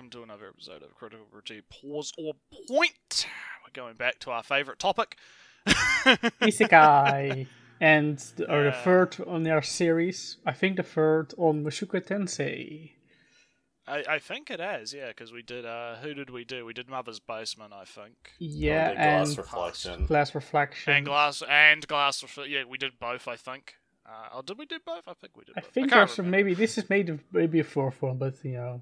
welcome to another episode of Critical Critique Pause or Point. We're going back to our favourite topic. Isekai. And the third on our series. I think the third on Mushoku Tensei. I think it has, yeah, because we did, who did we do? We did Mother's Basement, I think. Yeah, and and Glass Reflection. And Glass Reflection. Yeah, we did both, I think. Did we do both? I think we did both. I think there's maybe this is maybe a fourth one, but you know,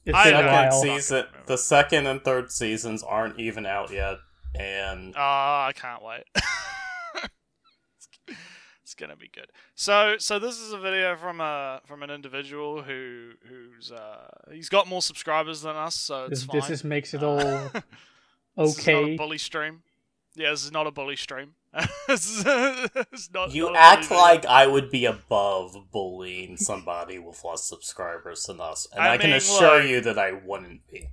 it's been a while. Season, the second and third seasons aren't even out yet, and I can't wait. It's gonna be good. So this is a video from an individual who's he's got more subscribers than us, so it's fine. This makes it all okay. This is not a bully stream. Yeah, this is not a bully stream. It's not. You act like I would be above bullying somebody with less subscribers than us, and I can assure you that I wouldn't be.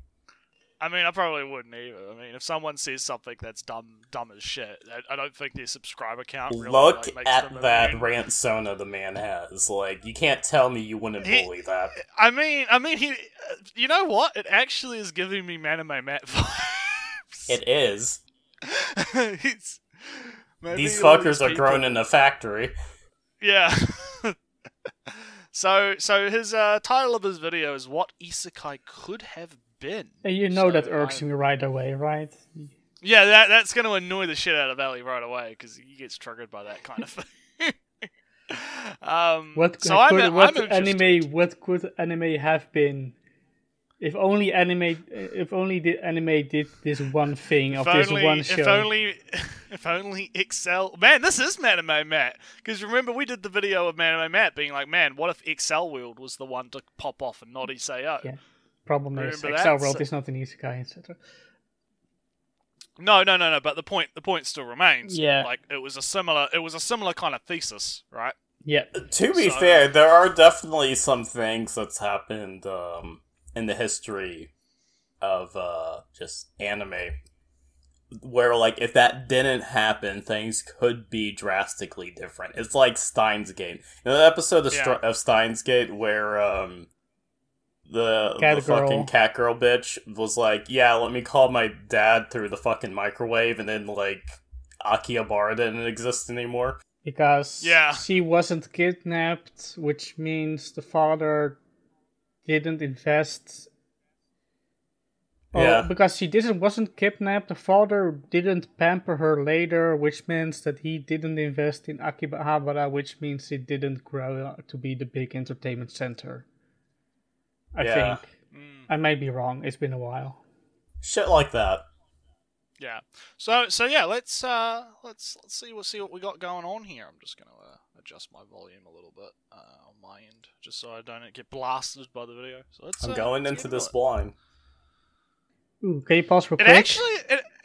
I mean, I probably wouldn't either. I mean, if someone says something that's dumb as shit, I don't think their subscriber count really Look makes at them that immune. rant Sona the man has. Like, you can't tell me you wouldn't bully that. I mean, he. You know what? It actually is giving me Anime Matt vibes. It is. These fuckers are grown in a factory. Yeah. So his title of his video is "What Isekai Could Have Been." And you know that irks me right away, right? Yeah, that's going to annoy the shit out of Ellie right away because he gets triggered by that kind of thing. What could anime have been? If only the anime did this one thing of this one show. If only Excel. Man, this is Anime Matt. Because remember, we did the video of Anime Matt being like, man, what if Excel World was the one to pop off and not Isao? Yeah. Problem is, remember Excel World is not an Isekai, etc. No. But the point still remains. Yeah. Like it was a similar kind of thesis, right? Yeah. To be fair, there are definitely some things that's happened in the history of just anime where, like, if that didn't happen, things could be drastically different. It's like Steins Gate. You know the episode of Steins Gate where the fucking cat girl bitch was like, yeah, let me call my dad through the fucking microwave, and then, like, Akihabara didn't exist anymore? Because she wasn't kidnapped, which means the father didn't invest. Yeah. Because she wasn't kidnapped, the father didn't pamper her later, which means that he didn't invest in Akihabara, which means it didn't grow to be the big entertainment center. I think. I might be wrong. It's been a while. Shit like that. Yeah. So yeah, let's see what we got going on here. I'm just gonna adjust my volume a little bit on my end, just so I don't get blasted by the video. So I'm going into this blind. Ooh, can you pause real quick?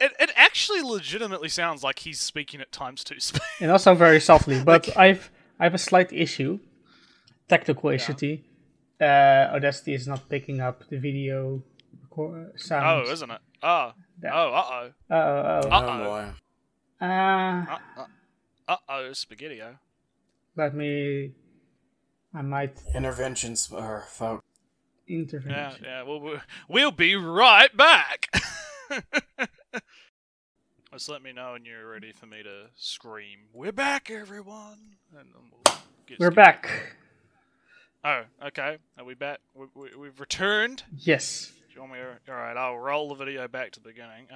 It actually legitimately sounds like he's speaking at times 2 speed. And also very softly, but I have a slight issue, technical issue. Audacity is not picking up the video sound. Oh, isn't it? Oh, uh-oh. Oh boy. Spaghetti-o. I might... Interventions are folk. Intervention. Yeah, we'll be right back! Just let me know when you're ready for me to scream, "We're back, everyone!" And then we're back! Oh, okay. Are we back? We've returned? Yes. Do you want me to... Alright, I'll roll the video back to the beginning.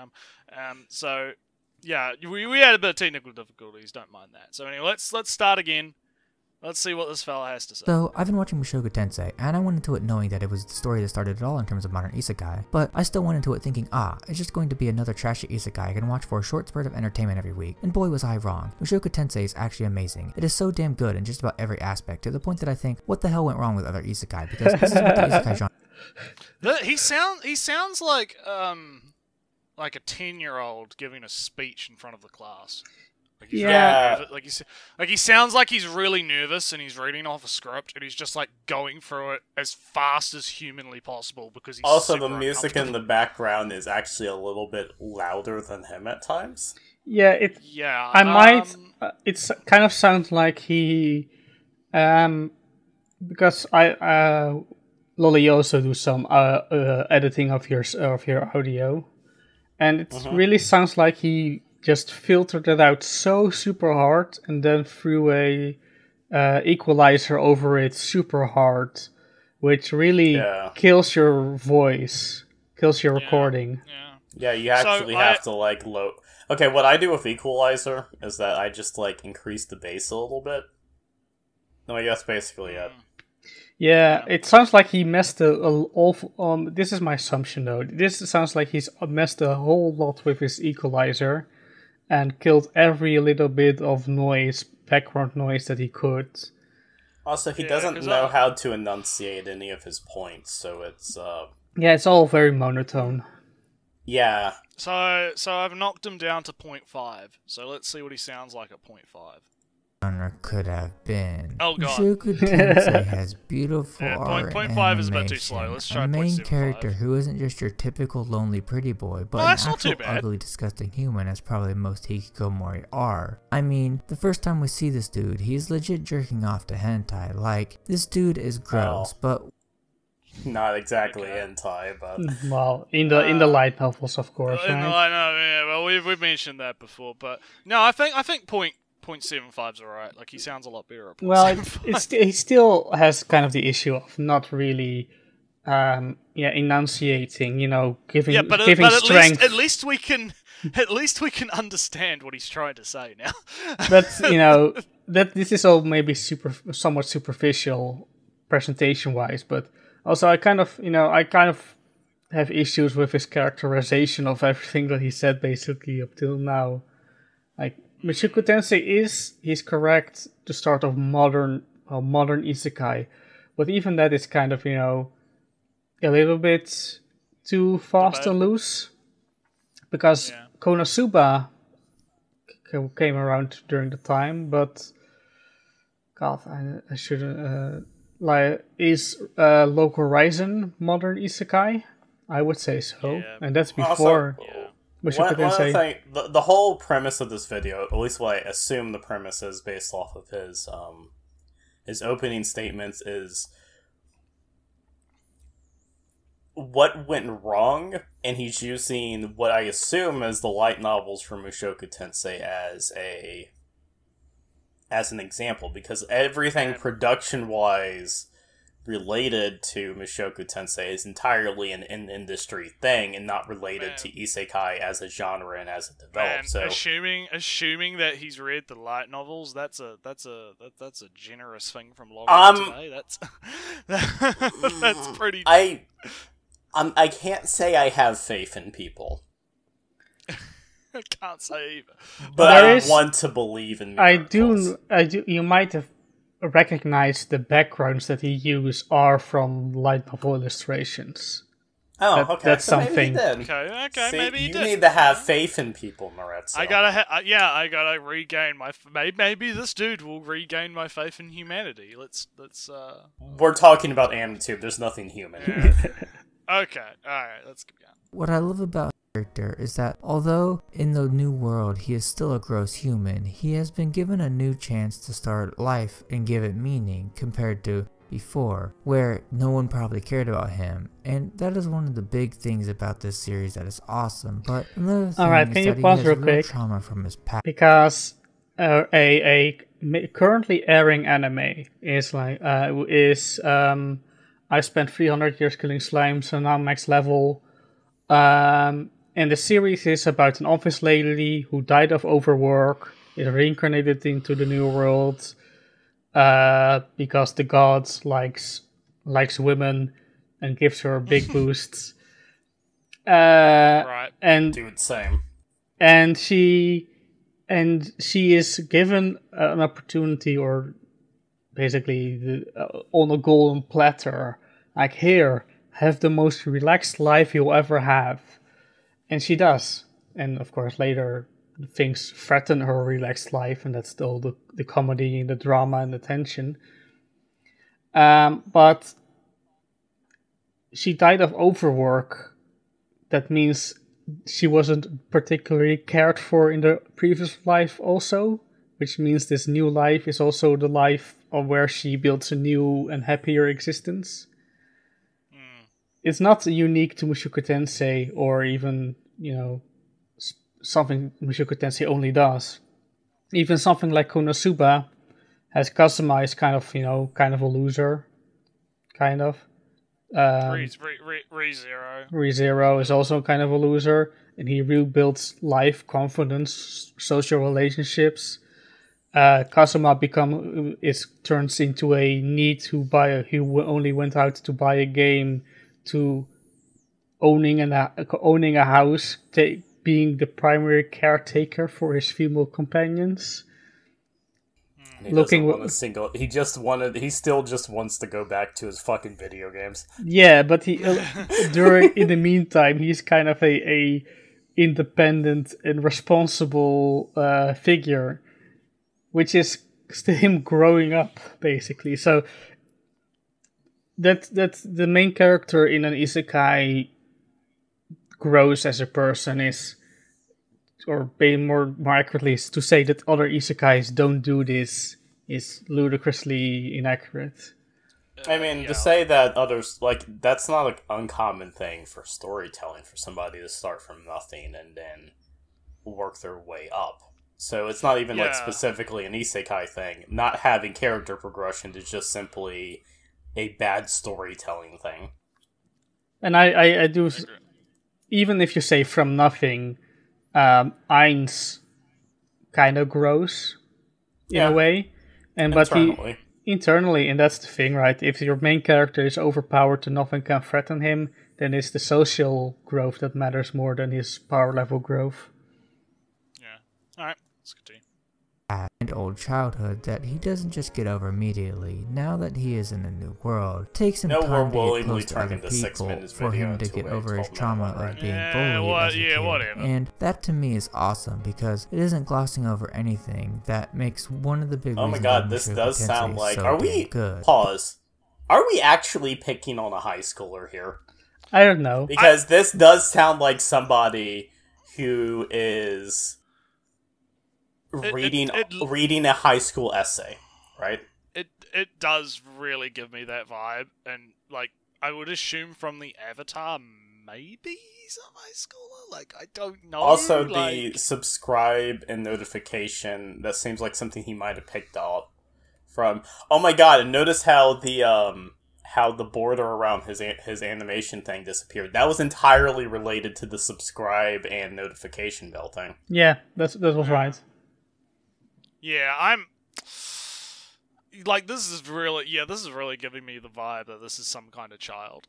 So, yeah, we had a bit of technical difficulties, don't mind that. So anyway, let's start again. Let's see what this fella has to say. So, I've been watching Mushoku Tensei, and I went into it knowing that it was the story that started it all in terms of modern isekai, but I still went into it thinking, it's just going to be another trashy isekai I can watch for a short spurt of entertainment every week, and boy was I wrong. Mushoku Tensei is actually amazing. It is so damn good in just about every aspect, to the point that I think, what the hell went wrong with other isekai, because this is what the isekai genre... He sounds like a 10-year-old giving a speech in front of the class. Like he sounds like he's really nervous and he's reading off a script and he's just like going through it as fast as humanly possible because he's also the music in the background is actually a little bit louder than him at times. Yeah, it kind of sounds like he because Lolly also do some editing of your audio, and it really sounds like he just filtered it out so super hard, and then threw a equalizer over it super hard, which really kills your voice, kills your recording. Yeah, you actually have to like load. Okay, what I do with equalizer is that I just like increase the bass a little bit. No, I guess basically it. Yeah, it sounds like he messed a awful. This is my assumption though. This sounds like he's messed a whole lot with his equalizer, and killed every little bit of noise, background noise that he could. Also, he doesn't know how to enunciate any of his points, so it's yeah, it's all very monotone. Yeah. So I've knocked him down to 0.5. So let's see what he sounds like at 0.5. Could have been. Oh god. Mushoku Tensei has beautiful art 0.5 is about too slow. Let's try a main 0.75. character who isn't just your typical lonely pretty boy, but an actual ugly, disgusting human, as probably most hikikomori are. I mean, the first time we see this dude, he's legit jerking off to hentai. Like, this dude is gross, but not exactly hentai, but well, in the light novels, of course. I know. Yeah, well, we've mentioned that before, but no, I think 0.75's alright. Like, he sounds a lot better. Well, he still has kind of the issue of not really, enunciating. Giving strength. At least we can understand what he's trying to say now. But that this is all maybe somewhat superficial presentation wise, but also I kind of have issues with his characterization of everything that he said basically up till now. Like, Mushoku Tensei he's correct, the start of modern Isekai, but even that is kind of, a little bit too fast and loose, because Konosuba came around during the time, but God, I shouldn't, is Local Horizon modern Isekai? I would say so, and that's before. One other thing, the whole premise of this video, at least what I assume the premise is based off of his opening statements, is what went wrong, and he's using what I assume is the light novels from Mushoku Tensei as an example, because everything production-wise related to Mushoku Tensei is entirely an industry thing and not related to Isekai as a genre and as it develops. So assuming that he's read the light novels, that's a generous thing from Logan today. That's pretty. I can't say I have faith in people. I can't say either. But I want to believe in miracles. I do. You might have recognized the backgrounds that he used are from light novel illustrations. Oh, okay. That's so something. Maybe okay, See, maybe you need to have faith in people, Moretz. I gotta regain my. Maybe this dude will regain my faith in humanity. Let's. We're talking about Amtube. There's nothing human. Okay, alright, let's keep going. What I love about character is that although in the new world he is still a gross human, he has been given a new chance to start life and give it meaning compared to before, where no one probably cared about him. And that is one of the big things about this series that is awesome. But another thing is that he has real trauma from his past. Because a currently airing anime is I spent 300 years killing slimes, so now max level. And the series is about an office lady who died of overwork, is reincarnated into the new world, because the gods likes women and gives her big boosts. Right. And dude, same. And she is given an opportunity, or basically on a golden platter, like, here, have the most relaxed life you'll ever have. And she does. And of course later things threaten her relaxed life, and that's all the comedy and the drama and the tension. But she died of overwork. That means she wasn't particularly cared for in the previous life also, which means this new life is also the life of where she builds a new and happier existence. it's not unique to Mushoku Tensei or even, something Mushoku Tensei only does. Even something like Konosuba has Kazuma is kind of a loser. Kind of. ReZero. ReZero is also kind of a loser, and he rebuilds life, confidence, social relationships. Kazuma turns into a NEET who only went out to buy a game, to owning a house, being the primary caretaker for his female companions. He still just wants to go back to his fucking video games. Yeah, but he in the meantime he's kind of a independent and responsible figure, which is him growing up basically. So that's the main character in an isekai grows as a person or being more accurately, is to say that other isekais don't do this is ludicrously inaccurate. I mean, to say that others, that's not an uncommon thing for storytelling, for somebody to start from nothing and then work their way up. So it's not even specifically an isekai thing. Not having character progression is just simply a bad storytelling thing. And I do, even if you say from nothing, Ainz kind of grows in a way, but internally, and that's the thing, right? If your main character is overpowered and nothing can threaten him, then it's the social growth that matters more than his power level growth. Yeah. All right. Let's continue. And old childhood that he doesn't just get over immediately. Now that he is in a new world, it takes him time to get close to other people for him to get over his trauma of being bullied as a kid. Whatever. And that to me is awesome because it isn't glossing over anything that makes one of the big reasons. Oh my god, this does sound like. So are we good. Pause? Are we actually picking on a high schooler here? I don't know, because this does sound like somebody who is reading a high school essay, right? It does really give me that vibe, and I would assume from the avatar, maybe he's a high schooler. I don't know. Also, the subscribe and notification, that seems like something he might have picked up from. Oh my god! And notice how the border around his animation thing disappeared. That was entirely related to the subscribe and notification bell thing. Yeah, that was right. Yeah, I'm this is really giving me the vibe that this is some kind of child.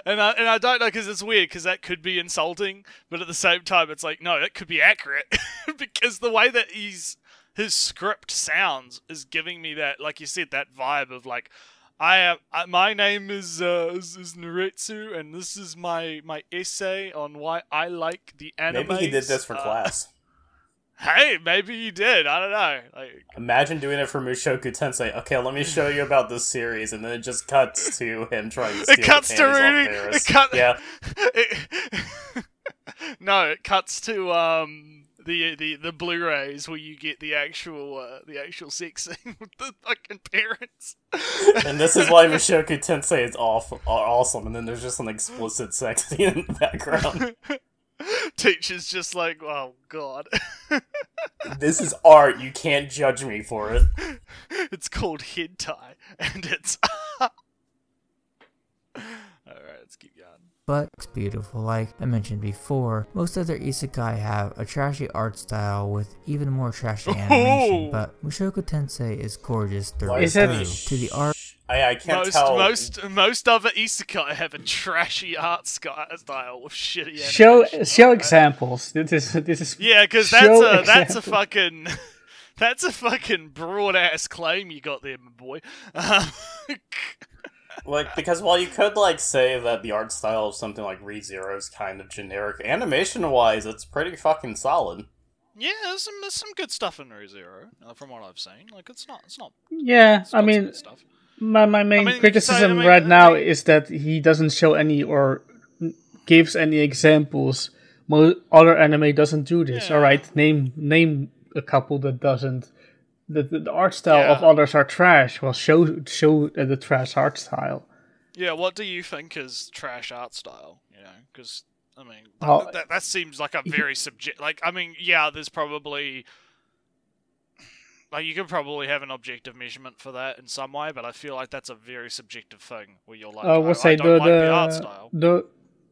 and I don't know, because it's weird, because that could be insulting, but at the same time it's no, it could be accurate. Because the way that his script sounds is giving me that, like you said, that vibe of my name is Naretsu, and this is my essay on why I like the anime. Maybe he did this for class. Hey, maybe he did. I don't know. Imagine doing it for Mushoku Tensei. Okay, let me show you about this series, and then it just cuts to him trying to steal the panties off Paris. No, it cuts to the Blu-rays where you get the actual sex scene with the fucking parents. And this is why Mushoku Tensei is awesome. And then there's just an explicit sex scene in the background. Teacher's just oh god. This is art, you can't judge me for it. It's called hentai, and it's alright, let's keep going. But it's beautiful. Like I mentioned before, most other isekai have a trashy art style with even more trashy animation, but Mushoku Tensei is gorgeous through and through. To the art, I can't tell. Most other isekai have a trashy art style with shitty animation. Show examples. This is yeah, because that's a fucking broad ass claim you got there, my boy. Because while you could say that the art style of something like ReZero is kind of generic, animation-wise, it's pretty fucking solid. Yeah, there's some good stuff in ReZero, from what I've seen. It's not. Yeah, I mean, my main criticism now is that he doesn't show any or gives any examples. Other anime doesn't do this. Yeah. All right, name a couple that doesn't. The art style of others are trash. Well, show the trash art style. Yeah, what do you think is trash art style? You know, because I mean, Well, that seems like a very subject. Like, I mean, yeah, there's probably like you could probably have an objective measurement for that in some way, but I feel like that's a very subjective thing where you're like, I would say I don't like the art style.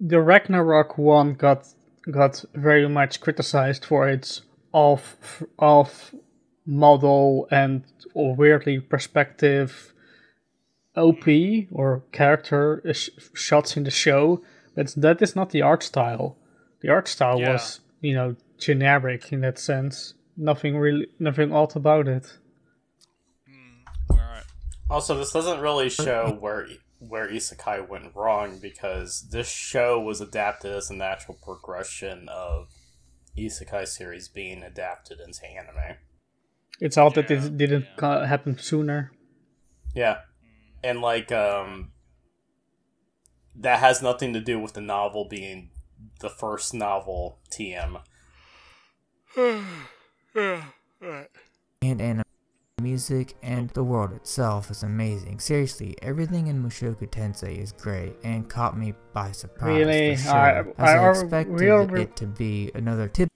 The Ragnarok one got very much criticized for its off model and or weirdly perspective OP or character shots in the show, but that is not the art style. The art style was, generic in that sense. Nothing odd about it. Alright. Also, this doesn't really show where Isekai went wrong, because this show was adapted as a natural progression of Isekai series being adapted into anime. It's all that it didn't happen sooner. Yeah. And, like, that has nothing to do with the novel being the first novel TM. And music and the world itself is amazing. Seriously, everything in Mushoku Tensei is great and caught me by surprise. Really? For sure. I expected it to be another tip.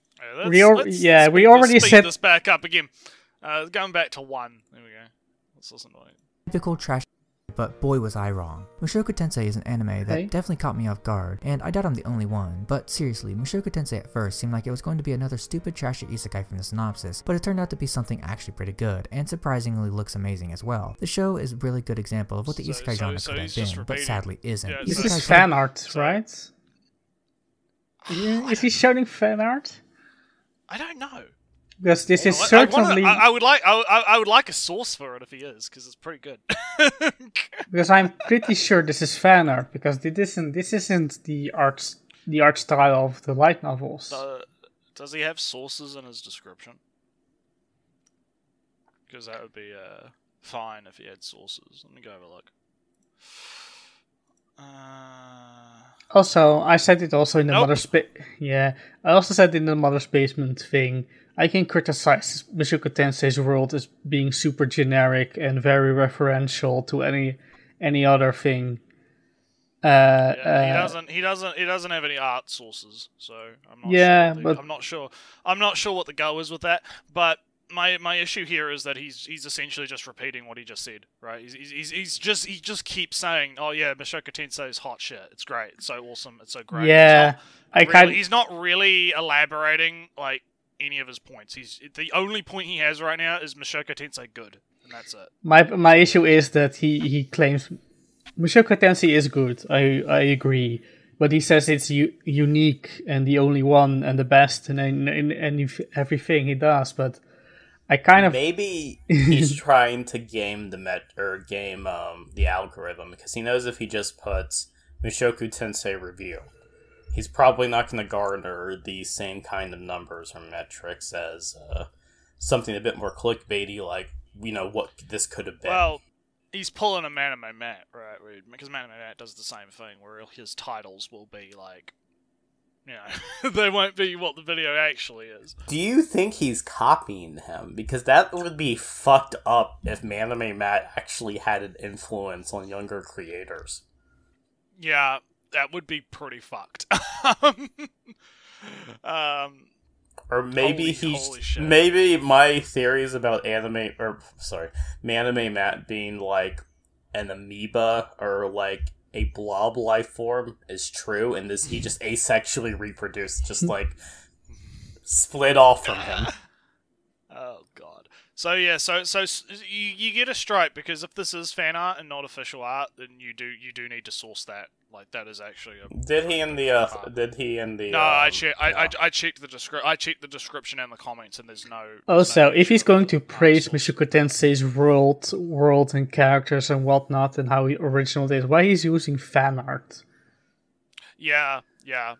We already speed said this back up again. Going back to 1. There we go. Let's listen to it. Typical trash, but boy was I wrong. Mushoku Tensei is an anime that definitely caught me off guard, and I doubt I'm the only one, but seriously, Mushoku Tensei at first seemed like it was going to be another stupid trashy isekai from the synopsis, but it turned out to be something actually pretty good, and surprisingly looks amazing as well. The show is a really good example of what the isekai genre could have been, but sadly isn't. Yeah, this is fan art, right? Is he showing fan art? I don't know. Because this is certainly. I would like a source for it if he is, because it's pretty good. Because I'm pretty sure this is fan art, because this isn't the art style of the light novels. Does he have sources in his description? Because that would be fine if he had sources. Let me go have a look. Also, I said it also in the Mother's I also said in the Mother's Basement thing. I can criticize Mushoku Tensei's world as being super generic and very referential to any other thing. He doesn't have any art sources, so I'm not sure. I'm not sure what the go is with that. But my issue here is that he's essentially just repeating what he just said, right? He just keeps saying, "Oh yeah, Mushoku Tensei is hot shit. It's great. It's so awesome. It's so great." Yeah, he's not really elaborating like any of his points. The only point he has right now is Mushoku Tensei good, and that's it. My issue is that he claims Mushoku Tensei is good. I agree, but he says it's unique and the only one and the best in everything he does. But I kind of maybe he's trying to game the algorithm, because he knows if he just puts Mushoku Tensei review, he's probably not going to garner the same kind of numbers or metrics as something a bit more clickbaity, like, what this could have been. Well, he's pulling a Maname Matt, right? Because Maname Matt does the same thing, where his titles will be like, they won't be what the video actually is. Do you think he's copying him? Because that would be fucked up if Maname Matt actually had an influence on younger creators. Yeah, that would be pretty fucked. Or maybe maybe my theories about Maname Matt being like an amoeba or like a blob life form is true, and he just asexually reproduced, just like split off from him. Oh god. So yeah, so you get a strike, because if this is fan art and not official art, then you do need to source that. Like, that is actually a... Did he in the No, I checked the description and the comments, and there's no... Also, if he's going to praise Mushoku Tensei's world and characters and whatnot, and how original it is, why he's using fan art? Yeah.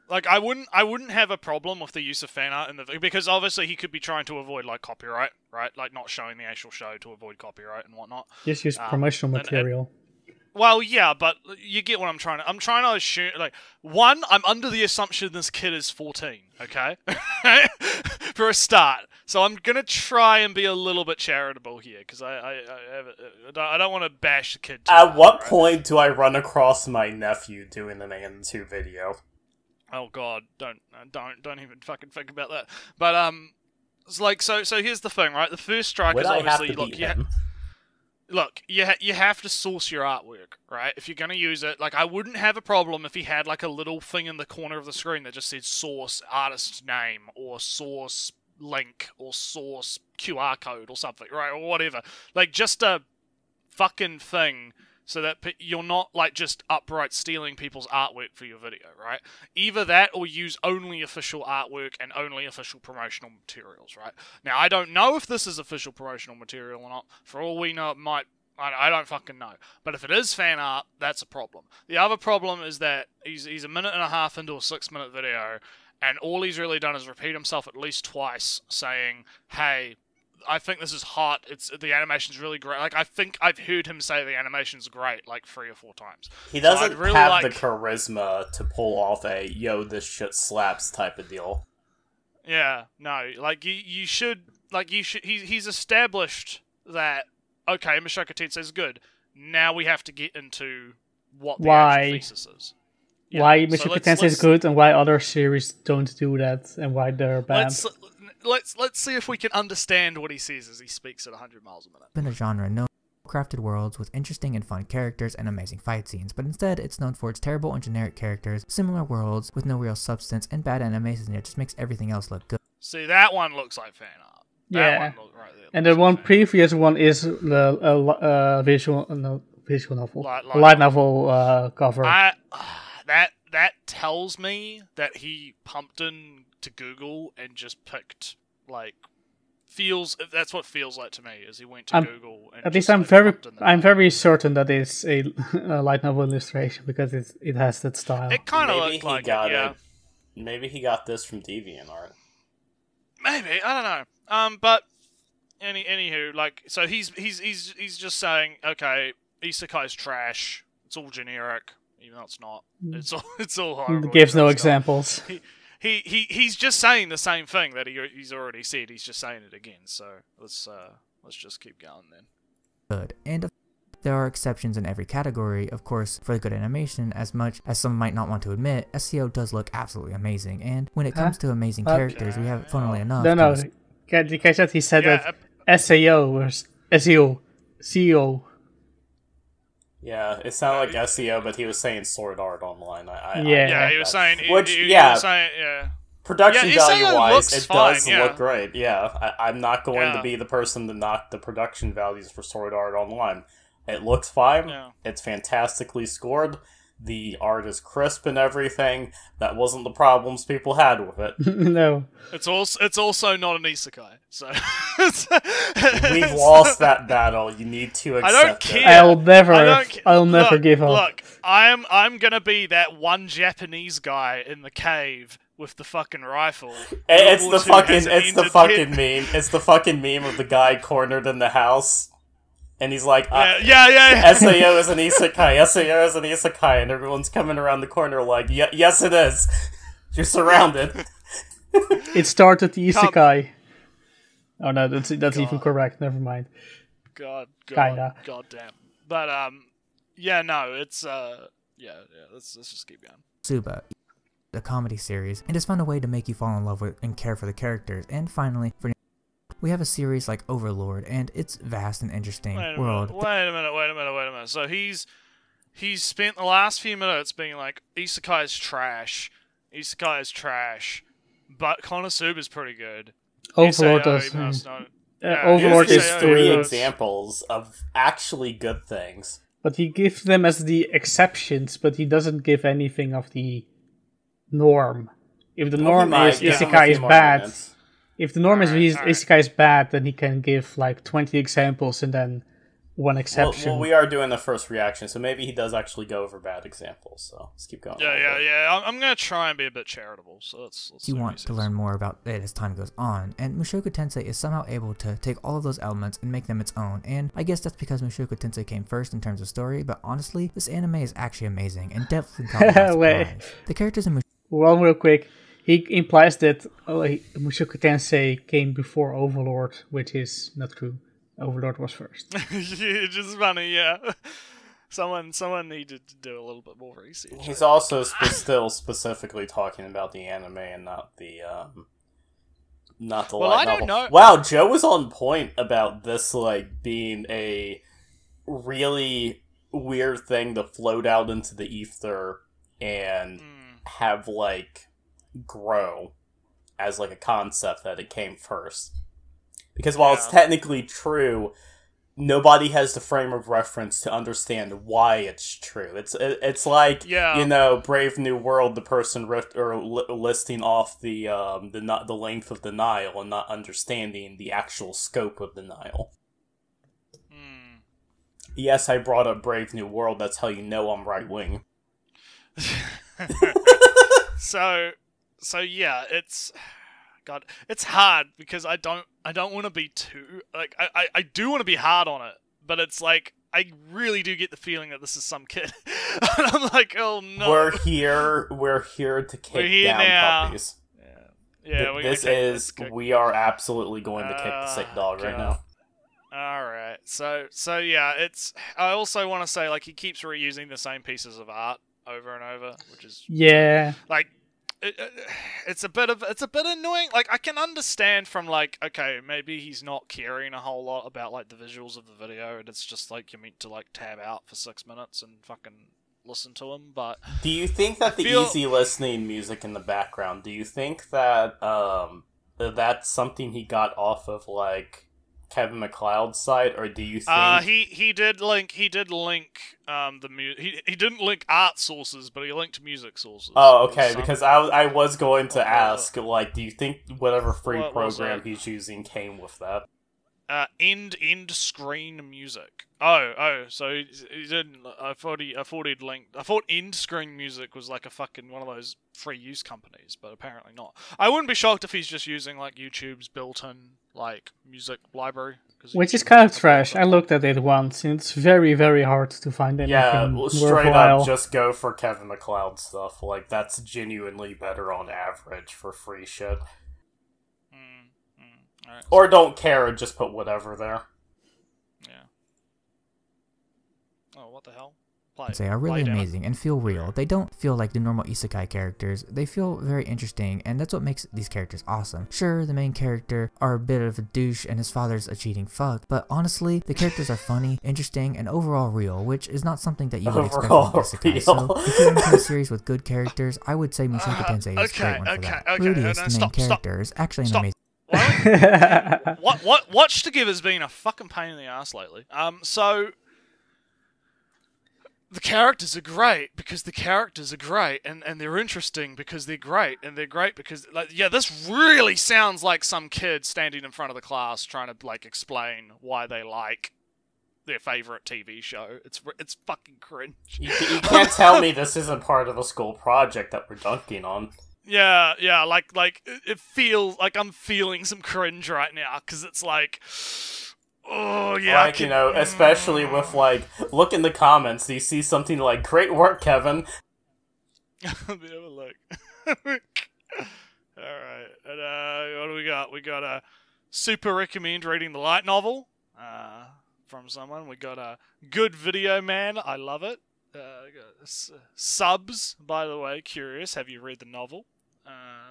Like, I wouldn't have a problem with the use of fan art because obviously he could be trying to avoid like copyright, right? Like, not showing the actual show to avoid copyright and whatnot. Just use promotional material. Well, yeah, but you get what I'm trying to assume. Like, one, I'm under the assumption this kid is 14. Okay, for a start. So I'm gonna try and be a little bit charitable here, because I don't want to bash the kid. At what point do I run across my nephew doing an Antu video? Oh God, don't even fucking think about that. But it's like so here's the thing, right? The first strike is obviously you have to source your artwork, right? If you're gonna use it, like I wouldn't have a problem if he had like a little thing in the corner of the screen that just said source artist's name or source link or source QR code or something, right? Or whatever. Like just a fucking thing so that you're not like just upright stealing people's artwork for your video, right? Either that or use only official artwork and only official promotional materials, right? Now, I don't know if this is official promotional material or not. For all we know, it might... I don't fucking know. But if it is fan art, that's a problem. The other problem is that he's a minute and a half into a 6-minute video, and all he's really done is repeat himself at least twice, saying, hey... I think this is hot. The animation's really great. Like, I think I've heard him say the animation's great, like, 3 or 4 times. He doesn't really have the charisma to pull off a, yo, this shit slaps type of deal. Yeah, no. Like, you should... Like, he's established that, okay, Mushoku Tensei is good. Now we have to get into what the actual thesis is. Yeah. Why Mushoku Tensei is good and why other series don't do that and why they're bad. Let's see if we can understand what he says as he speaks at 100 miles a minute. Been a genre known for crafted worlds with interesting and fun characters and amazing fight scenes, but instead it's known for its terrible and generic characters, similar worlds with no real substance, and bad animation that just makes everything else look good. See, that one looks like fan art. Yeah, right there, and the one previous one is the visual novel, light novel cover. That tells me that he pumped in to Google and just picked like that's what feels like to me is he went to Google and at least I'm very certain that it's a light novel illustration because it has that style. It kind of looked like it. Maybe he got this from DeviantArt. Maybe, I don't know. But anywho, like, so he's just saying, okay, Isekai's trash. It's all generic, even though it's not. It's all horrible. It gives no examples. He's just saying the same thing that he's already said. He's just saying it again. So let's just keep going then. Good. And there are exceptions in every category, of course, for the good animation. As much as some might not want to admit, SEO does look absolutely amazing. And when it comes to amazing characters, we have, funnily enough... No. Did you catch that? He said that SEO was SEO. CEO. Yeah, it sounded like SEO, but he was saying Sword Art Online. He was saying... Production value-wise, it does look great. Yeah, I'm not going to be the person to knock the production values for Sword Art Online. It looks fine. Yeah. It's fantastically scored. The art is crisp and everything. That wasn't the problems people had with it. No. It's also not an isekai. So we've lost that battle. You need to accept I don't care. it. I'll never give up. Look, I'm gonna be that one Japanese guy in the cave with the fucking rifle. It's the fucking meme. It's the fucking meme of the guy cornered in the house. And he's like, SAO is an isekai, SAO is an isekai, and everyone's coming around the corner like, yes it is. You're surrounded. It started the isekai. Oh no, that's even correct, never mind. God damn. But, it's, let's just keep going. Suba, the comedy series, and it's found a way to make you fall in love with and care for the characters, and finally, we have a series like Overlord, and its vast and interesting world. Wait a minute. So he's spent the last few minutes being like, Isekai is trash, but Konosuba is pretty good. Overlord Overlord is 3 examples of actually good things. But he gives them as the exceptions, but he doesn't give anything of the norm. If the norm is Isekai is bad... If the norm is Isekai is bad, then he can give like 20 examples and then one exception. Well, we are doing the first reaction, so maybe he does actually go over bad examples. So let's keep going. Yeah. I'm gonna try and be a bit charitable. So let's you want to learn more about it as time goes on, and Mushoku Tensei is somehow able to take all of those elements and make them its own. And I guess that's because Mushoku Tensei came first in terms of story. But honestly, this anime is actually amazing and definitely caught me by surprise. The characters in Well, real quick. he implies that Mushoku Tensei came before Overlord, which is not true. Overlord was first. It's just funny, yeah. Someone needed to do a little bit more research. He's also still specifically talking about the anime and not the light novel. I don't know. Wow, Joe was on point about this like being a really weird thing to float out into the ether and have like grow as like a concept that it came first. Because while it's technically true, nobody has the frame of reference to understand why it's true. It's like Brave New World, the person listing off the length of the Nile and not understanding the actual scope of the Nile. Yes, I brought up Brave New World. That's how you know I'm right wing. So yeah, it's hard because I don't want to be too like I do want to be hard on it, but it's like I really do get the feeling that this is some kid, and I'm like, oh no, we're here to kick down now. puppies. Yeah, we are absolutely going to kick the sick dog right now. All right, so yeah, I also want to say like he keeps reusing the same pieces of art over and over, which is like. It's a bit annoying. Like I can understand from like, okay, maybe he's not caring a whole lot about like the visuals of the video, and it's just like you're meant to like tab out for 6 minutes and fucking listen to him. But do you think that the easy listening music in the background? Do you think that that's something he got off of like Kevin MacLeod's site, or do you think he did link the music. He didn't link art sources, but he linked music sources. Oh, okay. Because I was going to ask, like, do you think whatever free program he's using came with that? End screen music. Oh, so he didn't. I thought he'd linked. I thought end screen music was like a fucking one of those free use companies, but apparently not. I wouldn't be shocked if he's just using like YouTube's built-in like music library. Which is kind of trash. I looked at it once, and it's very, very hard to find anything straight worthwhile. up, just go for Kevin MacLeod stuff. Like, that's genuinely better on average for free shit. Right. Or don't care and just put whatever there. Yeah. Oh, what the hell? Are really amazing and feel real. They don't feel like the normal isekai characters. They feel very interesting, and that's what makes these characters awesome. Sure, the main character are a bit of a douche and his father's a cheating fuck, but honestly, the characters are funny, interesting, and overall real, which is not something that you would expect from isekai. So, if you're into a series with good characters, I would say Mushoku Tensei is a great one for that. Rudy is the main character, is actually an amazing... Watch to Give has been a fucking pain in the ass lately. So... The characters are great because the characters are great, and they're interesting because they're great, and they're great because, like, yeah, this really sounds like some kid standing in front of the class trying to, like, explain why they like their favourite TV show. It's fucking cringe. You can't tell me this isn't part of a school project that we're dunking on. Yeah, like, it feels like I'm feeling some cringe right now, because it's like... Oh, yeah. Like, especially with, like, look in the comments, you see something like, great work, Kevin. Let me have a look. Alright, and what do we got? We got a super recommend reading the light novel from someone. We got a good video, man. I love it. Subs, by the way, curious. Have you read the novel?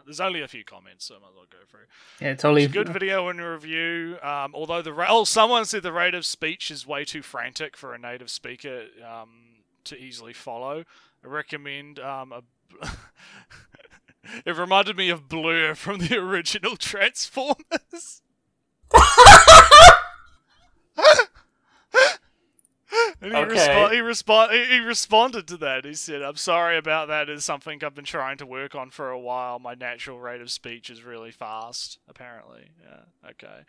There's only a few comments, so I might as well go through. Yeah, it's only a good video and review. Although someone said the rate of speech is way too frantic for a native speaker to easily follow. I recommend it reminded me of Blur from the original Transformers. And he responded to that. He said, "I'm sorry about that. It's something I've been trying to work on for a while. My natural rate of speech is really fast, apparently." Yeah, okay.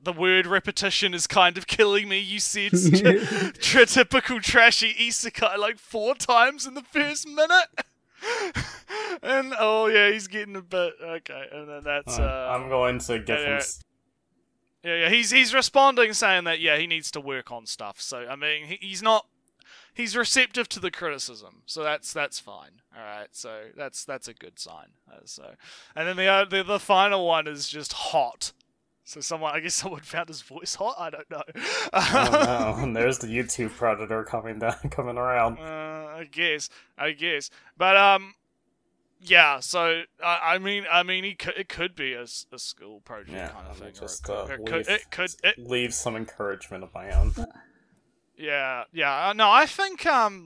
The word repetition is kind of killing me. You said typical trashy isekai like 4 times in the first minute. And oh yeah, he's getting a bit okay. And then that's I'm going to give him. Yeah, he's responding saying that, yeah, he needs to work on stuff. So, I mean, he's not he's receptive to the criticism, so that's fine. All right, so that's a good sign. And then the final one is just hot. So I guess someone found his voice hot. I don't know. I don't know. And there's the YouTube predator coming around. I guess. But yeah. So I mean, it could be a school project kind of thing. Just leave some encouragement of my own. Yeah. No, I think I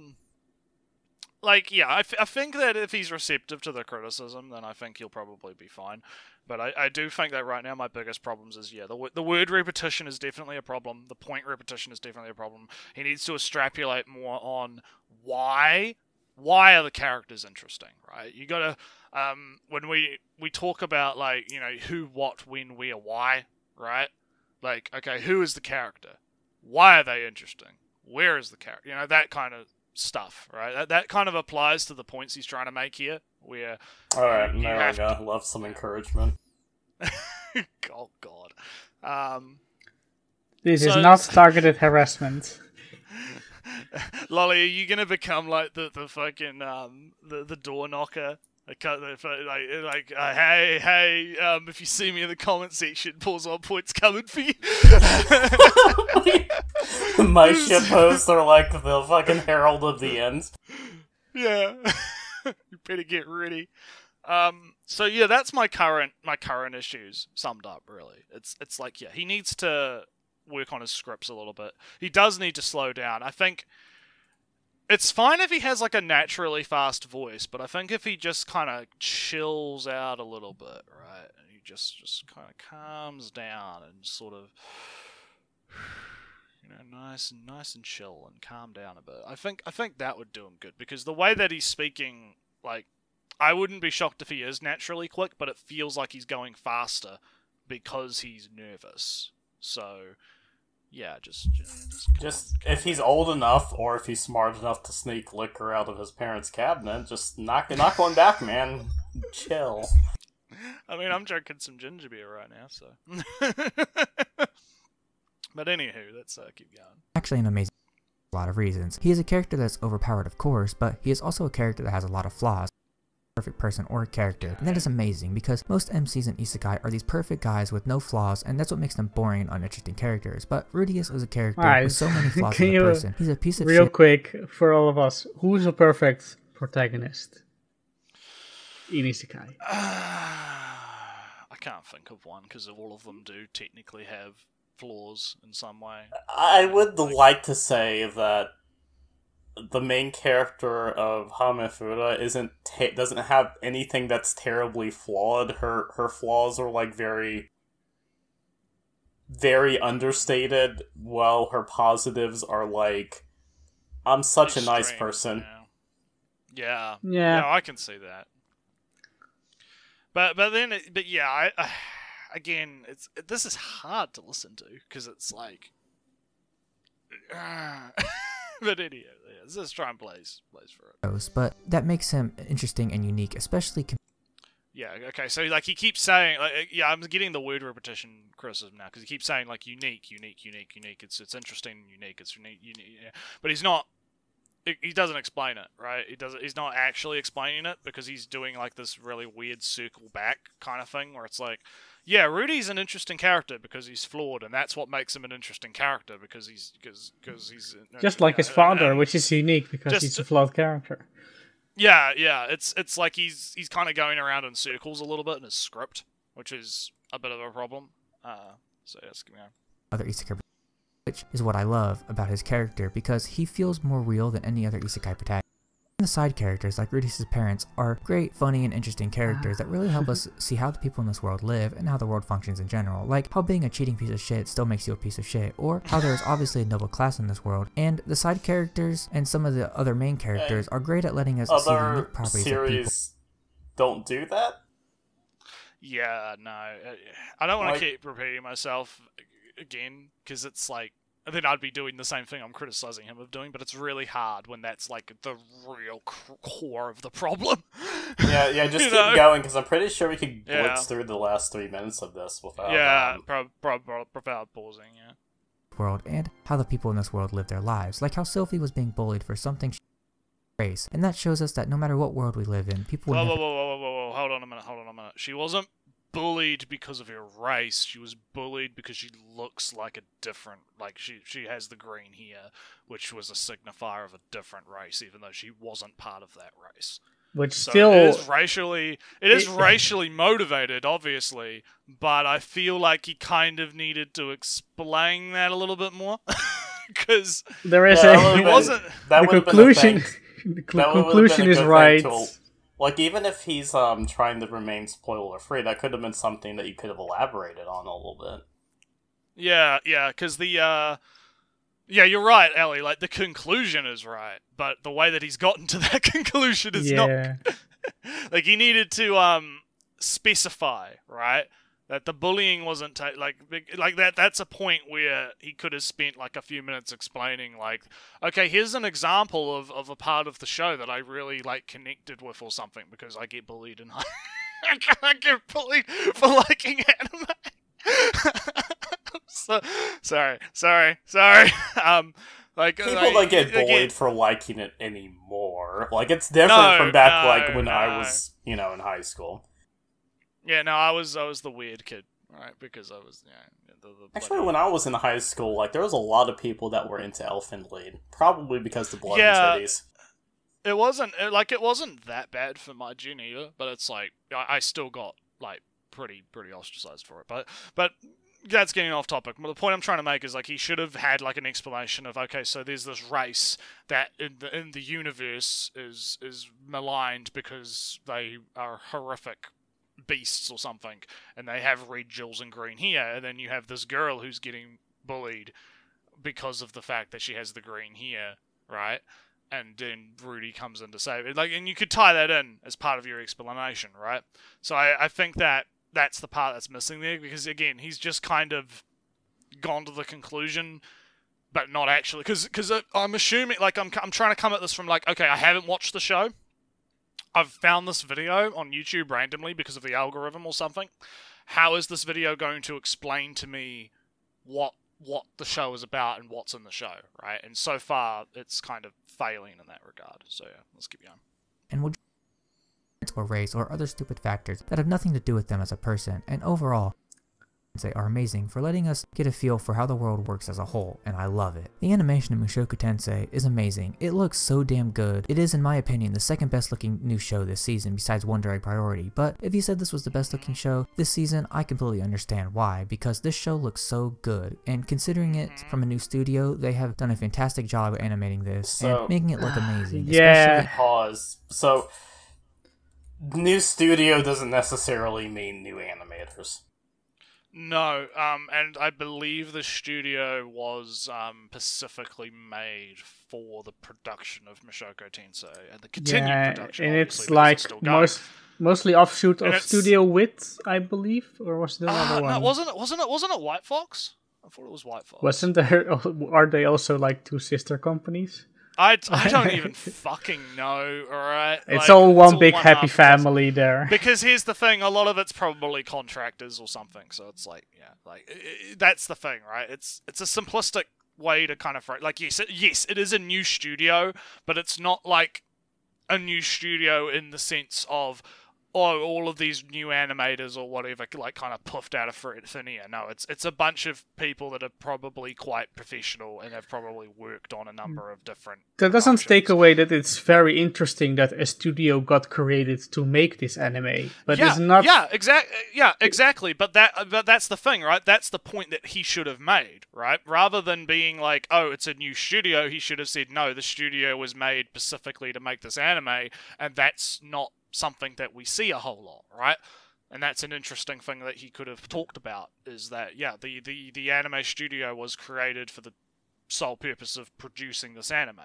think that if he's receptive to the criticism, then I think he'll probably be fine. But I do think that right now my biggest problems is, the word repetition is definitely a problem. The point repetition is definitely a problem. He needs to extrapolate more on why are the characters interesting, right? You gotta, when we talk about, like, you know, who, what, when, where, why, right? Like, okay, who is the character? Why are they interesting? Where is the character? You know, that kind of stuff, right? That kind of applies to the points he's trying to make here. Where alright, there we go. Love some encouragement. Oh God. This is not targeted harassment. Lolly, are you gonna become like the fucking the door knocker? Hey, if you see me in the comment section, pause on points coming for you. My shitposts are like the fucking herald of the end. Yeah. You better get ready. So yeah, that's my current issues summed up, really. It's like, yeah, he needs to work on his scripts a little bit. He does need to slow down. I think it's fine if he has like a naturally fast voice, but I think if he just kind of chills out a little bit, right, and he just kind of calms down and sort of, you know, nice and chill and calm down a bit. I think that would do him good, because the way that he's speaking, like, I wouldn't be shocked if he is naturally quick, but it feels like he's going faster because he's nervous. So yeah, just if he's old enough, or if he's smart enough to sneak liquor out of his parents' cabinet, just knock one back, man. Chill. I mean, I'm drinking some ginger beer right now, so. But anywho, let's keep going. Actually, an amazing for a lot of reasons. He is a character that's overpowered, of course, but he is also a character that has a lot of flaws. Perfect person or character, and that is amazing because most MCs in Isekai are these perfect guys with no flaws, and that's what makes them boring and uninteresting characters. But Rudius is a character with so many flaws as a person. He's a piece of shit. Real quick, for all of us, who's a perfect protagonist in Isekai? I can't think of one, because all of them do technically have flaws in some way. I would like to say that the main character of Hamefura doesn't have anything that's terribly flawed. Her flaws are like very, very understated, while her positives are like, I'm such a nice person. Yeah. No, I can see that. But yeah, I again, this is hard to listen to, because it's like, but anyway, let's just try and blaze for it. But that makes him interesting and unique, especially. Yeah. Okay. So like he keeps saying, like, yeah, I'm getting the word repetition criticism now, because he keeps saying like unique. It's interesting, unique. It's unique. Yeah. But he's not. He doesn't explain it, right? He's not actually explaining it, because he's doing like this really weird circle back kind of thing, where it's like, yeah, Rudy's an interesting character because he's flawed, and that's what makes him an interesting character, because he's just like his father, which is unique because he's a flawed character. Yeah. It's like he's kind of going around in circles a little bit in his script, which is a bit of a problem. So let's go. Other isekai, which is what I love about his character, because he feels more real than any other isekai protagonist. The side characters, like Rudy's parents, are great, funny, and interesting characters that really help us see how the people in this world live and how the world functions in general. Like how being a cheating piece of shit still makes you a piece of shit, or how there is obviously a noble class in this world. And the side characters and some of the other main characters are great at letting us see the unique properties of people. Don't do that? Yeah, no. I don't want to keep repeating myself again, because it's like, then I'd be doing the same thing I'm criticizing him of doing, but it's really hard when that's like the real core of the problem. Yeah, just keep going, because I'm pretty sure we could blitz through the last 3 minutes of this without... Yeah, without pausing, yeah. world and how the people in this world live their lives, like how Sylvie was being bullied for something race, and that shows us that no matter what world we live in, people will whoa, hold on a minute. She wasn't bullied because of her race. She was bullied because she looks like a different, like she has the green hair, which was a signifier of a different race, even though she wasn't part of that race. Which so still it is racially motivated, obviously, but I feel like he kind of needed to explain that a little bit more, because there is the conclusion. The conclusion is right. Like, even if he's trying to remain spoiler free, that could have been something that you could have elaborated on a little bit. Yeah, because the yeah, you're right, Ellie. Like, the conclusion is right, but the way that he's gotten to that conclusion is not. Like, he needed to specify, right, that the bullying wasn't like that. That's a point where he could have spent like a few minutes explaining, like, okay, here's an example of a part of the show that I really like connected with or something, because I get bullied and I get bullied for liking anime. So, sorry. Like, people don't get bullied for liking it anymore. Like, it's different from back when I was, in high school. Yeah, no, I was the weird kid, right? Because I was, Actually, when I was in high school, like, there was a lot of people that were into Elfen Lied, probably because of the blood and titties. It wasn't that bad for my gen either, but it's like I still got like pretty ostracized for it. But that's getting off topic. The point I'm trying to make is, like, he should have had like an explanation of, okay, so there's this race that in the universe is maligned because they are horrific beasts or something, and they have red gills and green hair, and then you have this girl who's getting bullied because of the fact that she has the green hair, right? And then Rudy comes in to save it. Like, and you could tie that in as part of your explanation, right? So I think that's the part that's missing there, because again, he's just kind of gone to the conclusion, but not actually, because I'm assuming, like, I'm trying to come at this from, like, okay, I haven't watched the show. I've found this video on YouTube randomly because of the algorithm or something. How is this video going to explain to me what the show is about and what's in the show, right? And so far, it's kind of failing in that regard. So yeah, let's keep going. And would or race or other stupid factors that have nothing to do with them as a person, and overall are amazing for letting us get a feel for how the world works as a whole, and I love it. The animation in Mushoku Tensei is amazing. It looks so damn good. It is, in my opinion, the second best looking new show this season besides Wonder Egg Priority, but if you said this was the best looking show this season, I completely understand why, because this show looks so good, and considering it from a new studio, they have done a fantastic job of animating this and making it look amazing. Yeah. Pause. So, new studio doesn't necessarily mean new animators. No, and I believe the studio was specifically made for the production of Mushoku Tensei and the continued production. And it's like mostly offshoot of Studio Wit, I believe, or was there another one? No, wasn't it White Fox? I thought it was White Fox. Wasn't there? Are they also like two sister companies? I don't even fucking know, alright? It's all one big happy family there. Because here's the thing, a lot of it's probably contractors or something, so it's like, yeah, like, that's the thing, right? It's a simplistic way to kind of, like, yes, it is a new studio, but it's not like a new studio in the sense of, oh, all of these new animators or whatever, like, kind of puffed out of thin air. No, it's a bunch of people that are probably quite professional and have probably worked on a number of different. That doesn't take away that it's very interesting that a studio got created to make this anime, but it's not. Yeah, exactly. But that's the thing, right? That's the point that he should have made, right? Rather than being like, oh, it's a new studio, he should have said, no, the studio was made specifically to make this anime, and that's not something that we see a whole lot, right? And that's an interesting thing that he could have talked about, is that, yeah, the anime studio was created for the sole purpose of producing this anime,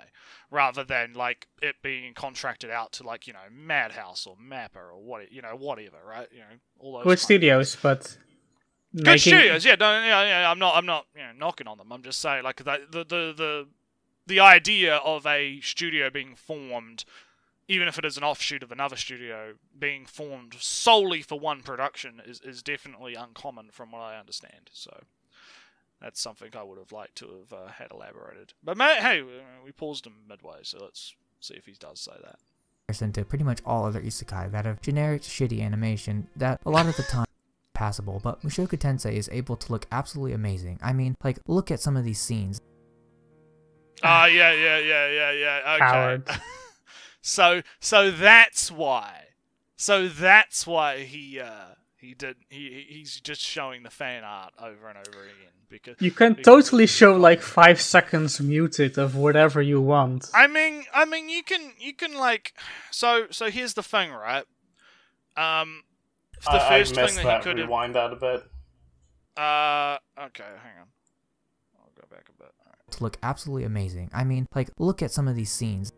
rather than, like, it being contracted out to, like, Madhouse or Mappa or whatever, right? All those good studios, but good studios, I'm not knocking on them. I'm just saying, like, the idea of a studio being formed, even if it is an offshoot of another studio, being formed solely for one production is definitely uncommon from what I understand. So, That's something I would have liked to have had elaborated. But hey, we paused him midway, so let's see if he does say that. To pretty much all other isekai that have generic, shitty animation that a lot of the time is passable, but Mushoku Tensei is able to look absolutely amazing. I mean, like, look at some of these scenes. Yeah. Okay. Coward. So that's why. He's just showing the fan art over and over again because You can totally show like 5 seconds muted of whatever you want. I mean you can like so here's the thing, right? The first I missed thing that. he could have Rewind that a bit. okay, hang on. I'll go back a bit. All right. To look absolutely amazing. I mean, like, look at some of these scenes.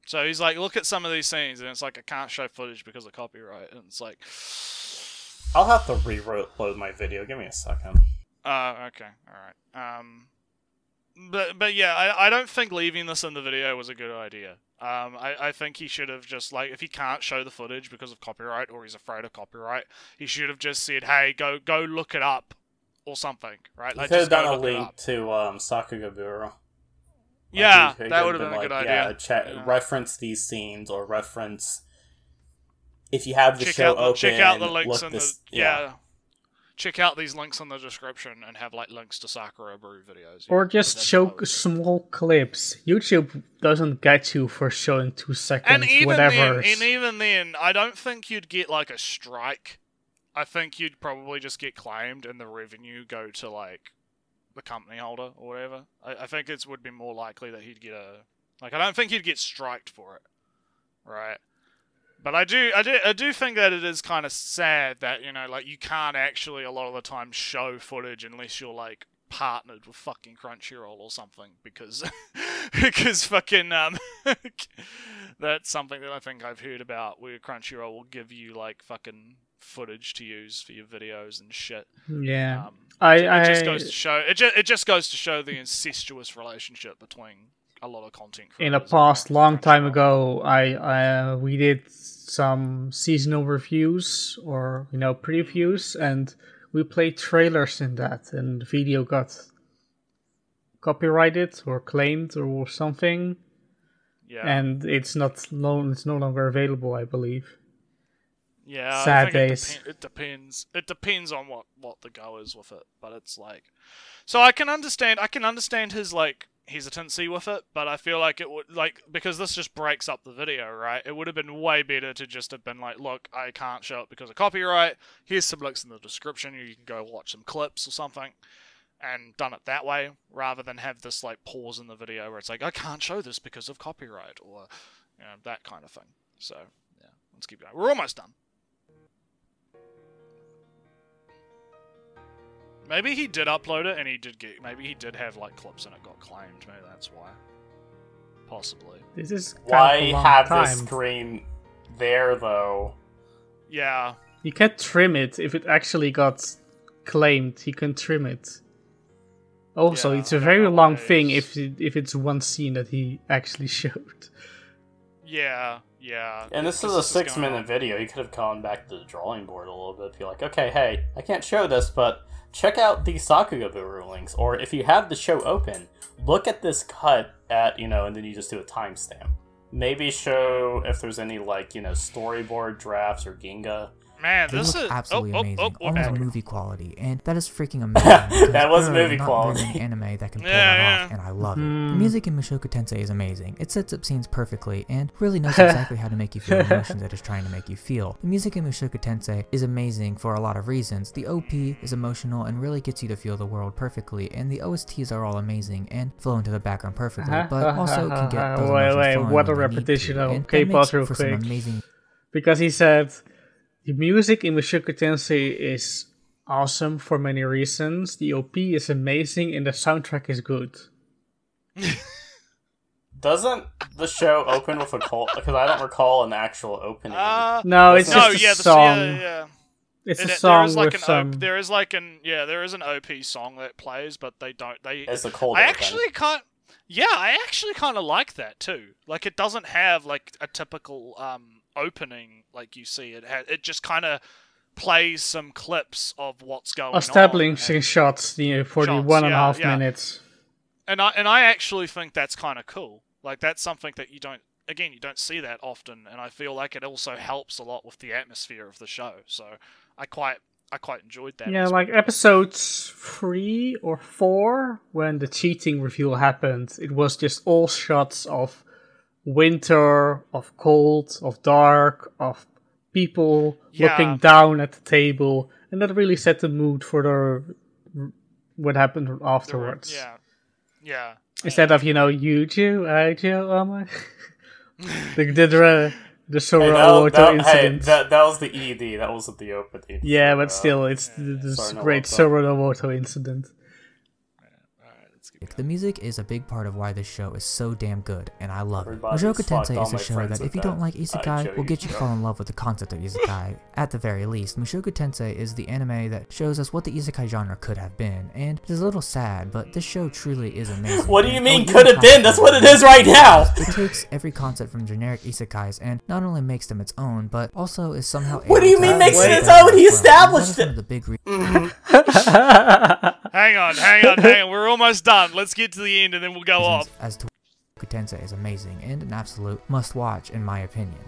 So he's like, look at some of these scenes, and it's like, I can't show footage because of copyright, and it's like, I'll have to re-load my video. Give me a second. okay, all right. But yeah, I don't think leaving this in the video was a good idea. I think he should have just, like, if he can't show the footage because of copyright, or he's afraid of copyright, he should have just said, hey, go look it up, or something, right? You Like, could have just go done a look it link up. to Sakugaburo. Yeah, Like, that would have been a good idea. Reference these scenes, or reference if you have the show open. Check out the links in this, the check out these links in the description and have like links to Sakura Brew videos. Or just show small clips. YouTube doesn't get you for showing 2 seconds, And whatever. even then, I don't think you'd get like a strike. I think you'd probably just get claimed and the revenue go to like the company holder or whatever. I think it would be more likely that he'd get I don't think he'd get striked for it, right? But I do think that it is kind of sad that, you know, like, you can't actually a lot of the time show footage unless you're like partnered with fucking Crunchyroll or something, because fucking that's something that I think I've heard about, where Crunchyroll will give you like fucking footage to use for your videos and shit. Yeah. It just goes to show it just goes to show the incestuous relationship between a lot of content creators. In a past long time ago, we did some seasonal reviews, or previews, and we played trailers in that, and the video got copyrighted or claimed or something. Yeah. And it's no longer available, I believe. Yeah, Sad I think days. It depends. It depends on what the go is with it, but it's like, so I can understand his like hesitancy with it, but I feel like it would, like, because this just breaks up the video, right? It would have been way better to just have been like, look, I can't show it because of copyright. Here's some links in the description. You can go watch some clips or something, and done it that way, rather than have this like pause in the video where it's like, I can't show this because of copyright, or that kind of thing. So yeah, let's keep going. We're almost done. Maybe he did upload it and maybe he did have like clips and it got claimed. Maybe that's why. Possibly. This is Why have time. this screen there though? Yeah. You can't trim it if it actually got claimed. You can trim it. Also, Yeah, it's a I don't very know long what it thing is. if it's one scene that he actually showed. Yeah. And this is a 6-minute video. You could have gone back to the drawing board a little bit. Be like, okay, hey, I can't show this, but check out the Sakugaburo links. Or if you have the show open, look at this cut at, and then you just do a timestamp. Maybe show if there's any, like, storyboard drafts or Ginga. Man, They this look is absolutely amazing, what almost happened? movie quality, and that is freaking amazing. That was there are movie not quality. very many anime that can pull Yeah, that yeah. off, and I love it. The music in Mushoku Tensei is amazing. It sets up scenes perfectly, and really knows exactly how to make you feel the emotions that it's trying to make you feel. The music in Mushoku Tensei is amazing for a lot of reasons. The OP is emotional and really gets you to feel the world perfectly, and the OSTs are all amazing and flow into the background perfectly, but also can get those emotions flowing what a when they need repetition to, of and okay, that pause makes real for some quick. amazing. Because he said the music in Mushoku Tensei is awesome for many reasons. The OP is amazing and the soundtrack is good. Doesn't the show open with a cult? Because I don't recall an actual opening. No, it's no, just yeah, a song. yeah. It's a There song is like with some... there is an OP song that plays, but they don't. It's a cold I open. actually can't. Yeah, I actually kind of like that too. Like, it doesn't have like a typical opening like you see. It just kind of plays some clips of what's going on. Establishing shots, for the 1.5 minutes. And I actually think that's kind of cool. Like, that's something that you don't see that often, and I feel like it also helps a lot with the atmosphere of the show. So I quite enjoyed that. Yeah, like episodes 3 or 4, when the cheating reveal happened, it was just all shots of winter, of cold, of dark, of people looking down at the table, and that really set the mood for what happened afterwards. Yeah. Instead of, Yuju, Aijo, Oma. The Soromoto incident. That was the ED, that wasn't the opening. Yeah, but still, it's this great Soromoto incident. The music is a big part of why this show is so damn good, and I love it. Mushoku Tensei is a show that if you don't like Isekai, will get you to fall in love with the concept of Isekai. At the very least, Mushoku Tensei is the anime that shows us what the Isekai genre could have been, and it is a little sad, but this show truly is amazing. What do you mean could have been? That's what it is right now! It takes every concept from generic Isekais and not only makes them its own, but also is somehow What do you mean makes it its own? He established it! The big Hang on. We're almost done. Let's get to the end and then we'll go off. As to Tensei is amazing and an absolute must-watch in my opinion.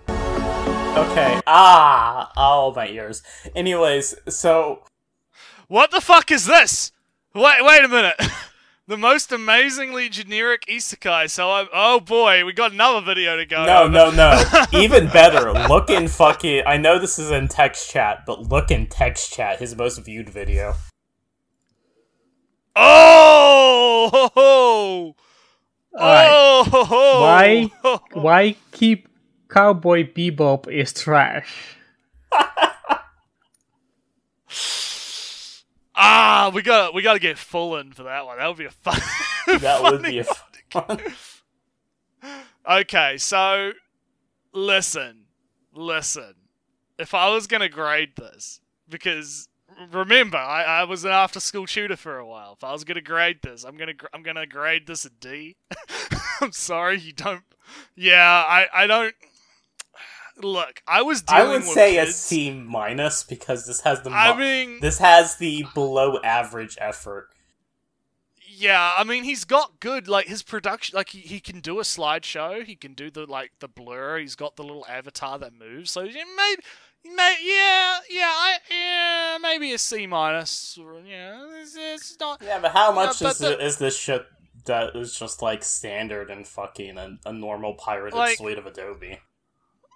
Okay. Oh, my ears. Anyways, so... What the fuck is this? Wait a minute. The most amazingly generic isekai, oh boy, we got another video to go. No. Even better, look in fucking... I know this is in text chat, but look in text chat, his most viewed video. Oh! Ho, ho. Oh! Ho, ho. Why keep Cowboy Bebop is trash? We gotta get full in for that one. That would be a fun. That would be a fun. Okay, so listen. If I was gonna grade this, because remember, I was an after-school tutor for a while. If I was gonna grade this, I'm gonna grade this a D. I'm sorry, you don't. Yeah, I don't. Look, I was dealing with I would say kids. a C- because this has the this has the below average effort. Yeah, I mean, he's got good, like, his production, like, he can do a slideshow, he can do the blur, he's got the little avatar that moves, so maybe a C-, or, it's not... Yeah, but how much is this shit that is just, like, standard in fucking a normal pirated suite of Adobe?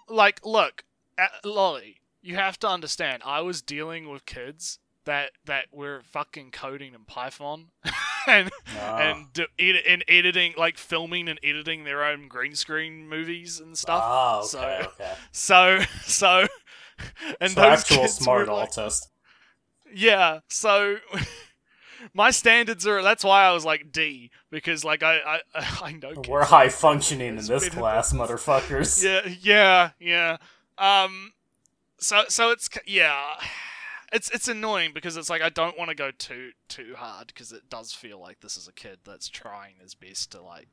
Like, look, Lolly, you have to understand, I was dealing with kids that were fucking coding in Python and editing, like filming and editing their own green screen movies and stuff. Oh, okay. So and so those actual kids smart were like, autist. Yeah, so my standards are. That's why I was like D, because like I know kids. We're high functioning in this class, motherfuckers. Yeah. So it's It's annoying because it's like I don't want to go too hard because it does feel like this is a kid that's trying his best to like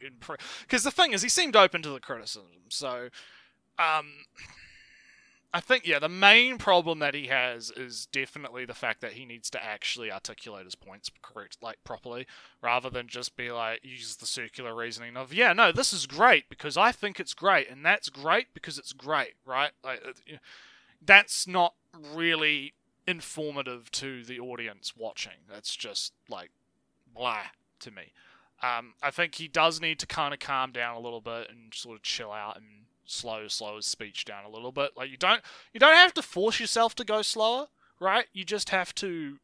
improve. Because the thing is, he seemed open to the criticism. So, I think the main problem that he has is definitely the fact that he needs to actually articulate his points properly, rather than just be like use the circular reasoning of no, this is great because I think it's great, and that's great because it's great, right? Like that's not really informative to the audience watching. That's just like blah to me. I think he does need to kind of calm down a little bit and sort of chill out and slow his speech down a little bit. Like you don't have to force yourself to go slower, right? You just have to,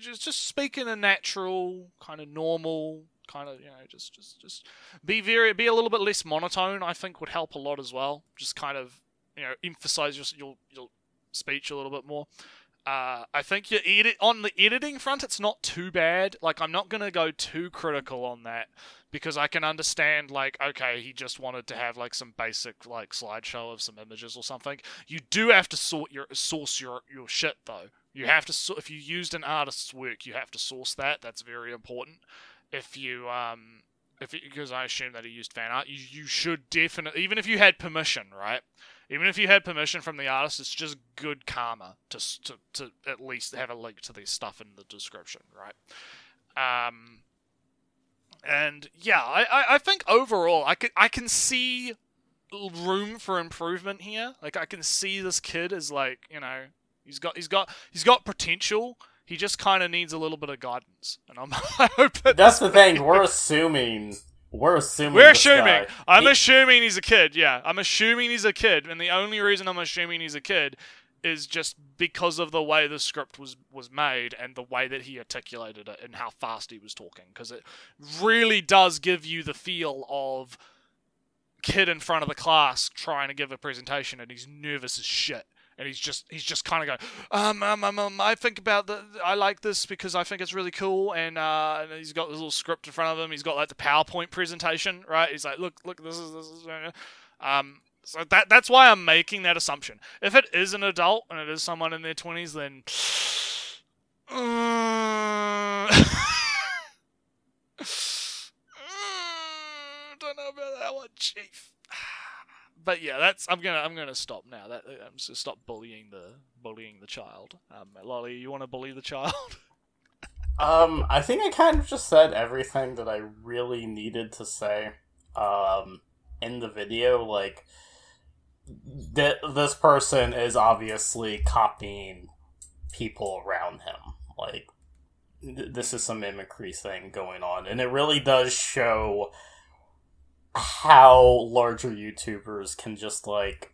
just speak in a natural kind of normal kind of, just be a little bit less monotone. I think would help a lot as well. Just kind of emphasize your speech a little bit more. I think on the editing front, it's not too bad. Like, I'm not going to go too critical on that because I can understand, like, okay, he just wanted to have, like, some basic, like, slideshow of some images or something. You do have to source your shit, though. You have to, if you used an artist's work, you have to source that. That's very important. Because I assume that he used fan art, you should definitely, even if you had permission, right? Even if you had permission from the artist, it's just good karma to at least have a link to this stuff in the description, right? And yeah, I think overall I can see room for improvement here. Like, I can see this kid as, like, you know, he's got potential. He just kind of needs a little bit of guidance. And I hope that's the thing. We're assuming. I'm assuming he's a kid. Yeah, I'm assuming he's a kid, and the only reason I'm assuming he's a kid is just because of the way the script was made and the way that he articulated it and how fast he was talking. Because it really does give you the feel of kid in front of the class trying to give a presentation, and he's nervous as shit. And he's just kind of going, I think about I like this because I think it's really cool, and he's got this little script in front of him. He's got, like, the PowerPoint presentation, right? He's like, look, this is. So that's why I'm making that assumption. If it is an adult and it is someone in their 20s, then don't know about that one, Chief. But yeah, I'm gonna stop now. I'm just stop bullying the child. Lolly, you want to bully the child? I think I kind of just said everything that I really needed to say. In the video, like, this person is obviously copying people around him. Like, this is some mimicry thing going on, and it really does show how larger YouTubers can just, like,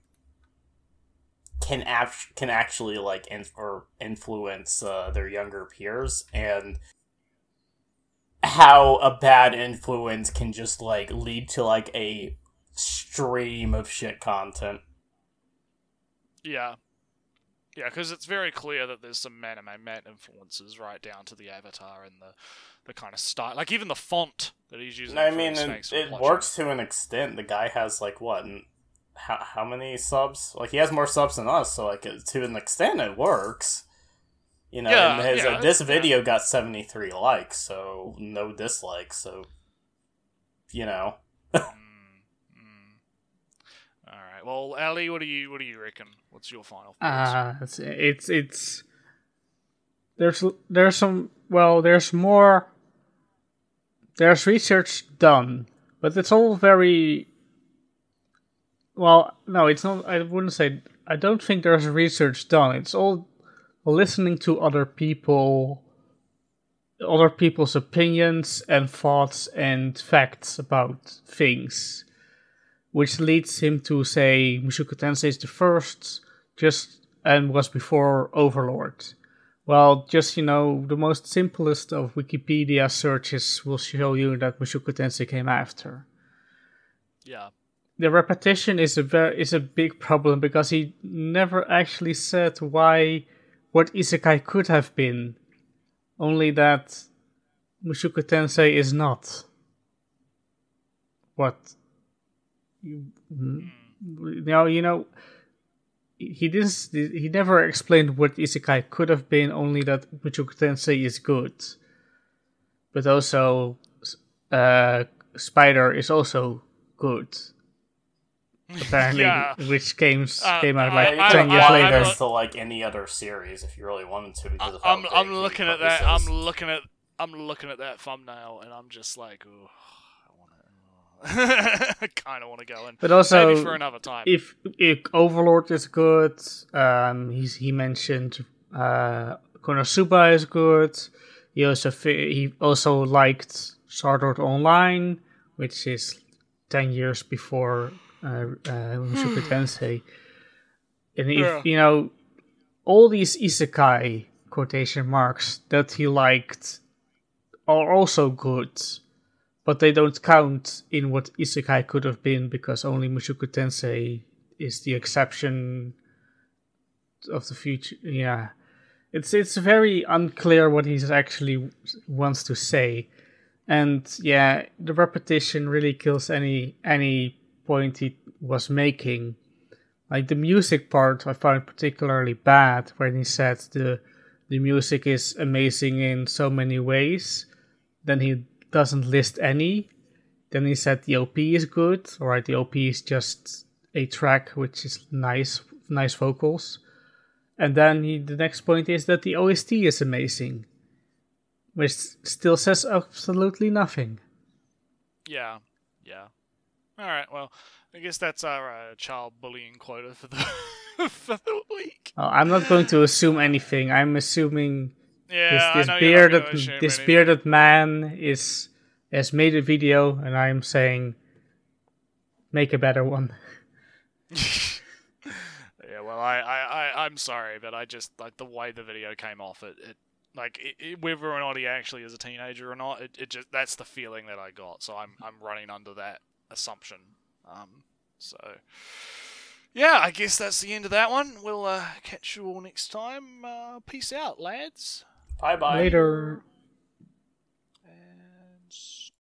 can actually, like, influence their younger peers, and how a bad influence can just, like, lead to, like, a stream of shit content. Yeah, because it's very clear that there's some man influences right down to the avatar and the kind of style, like even the font that he's using. I mean, it works to an extent. The guy has, like, what? How many subs? Like, he has more subs than us, so, like, to an extent it works. You know, and this video got 73 likes, so no dislikes, so, you know. Alright, well, Ali, what do you reckon? What's your final thoughts? There's research done, but it's all very, well, no, it's not, I wouldn't say, I don't think there's research done. It's all listening to other people's opinions and thoughts and facts about things, which leads him to say Mushoku Tensei is the first, and was before Overlord. Well, just, you know, the most simplest of Wikipedia searches will show you that Mushoku Tensei came after. Yeah. The repetition is a big problem, because he never actually said what Isekai could have been, only that Mushoku Tensei is not. What? Now, you know, he never explained what Isekai could have been, only that Mushoku Tensei is good. But also, Spider is also good. Apparently, which came out like 10 years later. To, like, any other series, if you really wanted to, because of I'm looking at that. I'm looking at that thumbnail, and I'm just like, ooh, I kind of want to go in. But also, maybe for another time. If Overlord is good, he mentioned Konosuba is good. He also liked Sword Art Online, which is 10 years before Mushoku Tensei. And if, you know, all these Isekai quotation marks that he liked are also good, but they don't count in what Isekai could have been, because only Mushoku Tensei is the exception of the future. Yeah, it's very unclear what he actually wants to say, and yeah, the repetition really kills any point he was making. Like the music part, I found particularly bad when he said the music is amazing in so many ways. Then he doesn't list any. Then he said the OP is good. Alright, the OP is just a track which is nice vocals. And then the next point is that the OST is amazing, which still says absolutely nothing. Yeah. All right, well, I guess that's our child bullying quota for the for the week. I'm not going to assume anything. I'm assuming this bearded man has made a video, and I'm saying make a better one. Yeah, well, I'm sorry, but I just like the way the video came off. Whether or not he actually is a teenager or not, it just that's the feeling that I got. So I'm running under that assumption. So yeah, I guess that's the end of that one. We'll catch you all next time. Peace out, lads. Bye bye. Later.